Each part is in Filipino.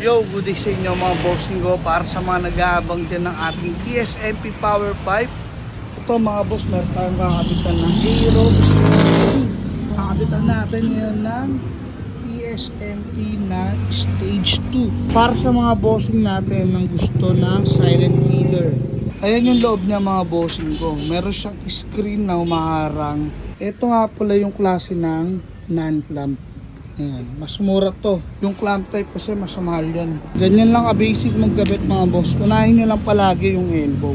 Yo, good day sa inyo mga bossing ko. Para sa mga nag-aabang dyan ng ating TSMP Power Pipe. Ito mga boss, meron tayong kakabitan ng Aerox. Kakabitan natin ngayon ng TSMP na Stage 2. Para sa mga bossing natin ng gusto ng silent killer. Ayan yung loob niya mga bossing ko. Meron siyang screen na umaharang. Ito nga pala yung klase ng non-clamp. Ayan, mas mura to. Yung clamp type kasi mas mahal yan. Ganyan lang ka-basic magkabit mga boss. Unahin nyo lang palagi yung elbow.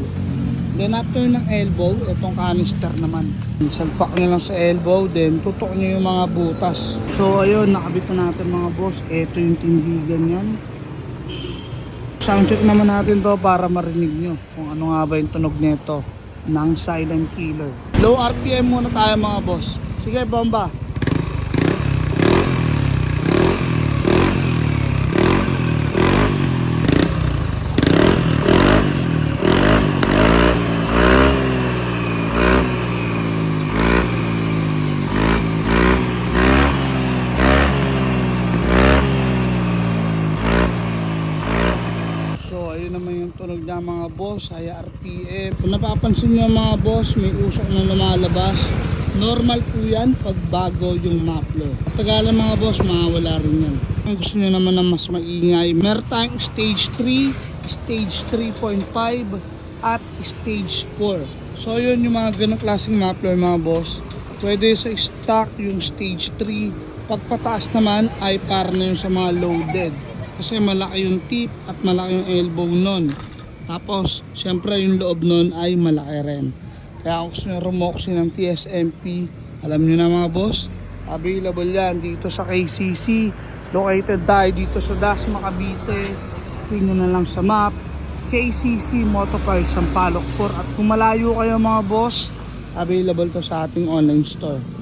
Then after ng elbow, itong canister naman. Salpak nyo lang sa elbow, then tutok nyo yung mga butas. So ayun, nakabit na natin mga boss. Ito yung tindigan yan. Sound check naman natin to para marinig nyo kung ano nga ba yung tunog nito ng silent killer. Low RPM muna tayo mga boss. Sige, bomba. Ayun naman yung tunog niya mga boss, ay RPM. Kung napapansin nyo mga boss, may usok na lumalabas. Normal po yan pag bago yung muffler. Tagalan mga boss, mawala rin yan. Kung gusto nyo naman na mas maingay, meron tayong stage 3, stage 3.5 at stage 4. So yun yung mga ganong klaseng muffler mga boss. Pwede sa stock yung stage 3. Pagpataas naman ay para na yung sa mga loaded. Kasi malaki yung tip at malaki yung elbow nun. Tapos, syempre yung loob nun ay malaki rin. Kaya kung gusto nyo rumoksi ng TSMP, alam nyo na mga boss, available yan dito sa KCC. Located tayo dito sa Dasma, Cavite. Pin nyo na lang sa map. KCC Motoparts Sampaloc 4. At kung malayo kayo mga boss, available to sa ating online store.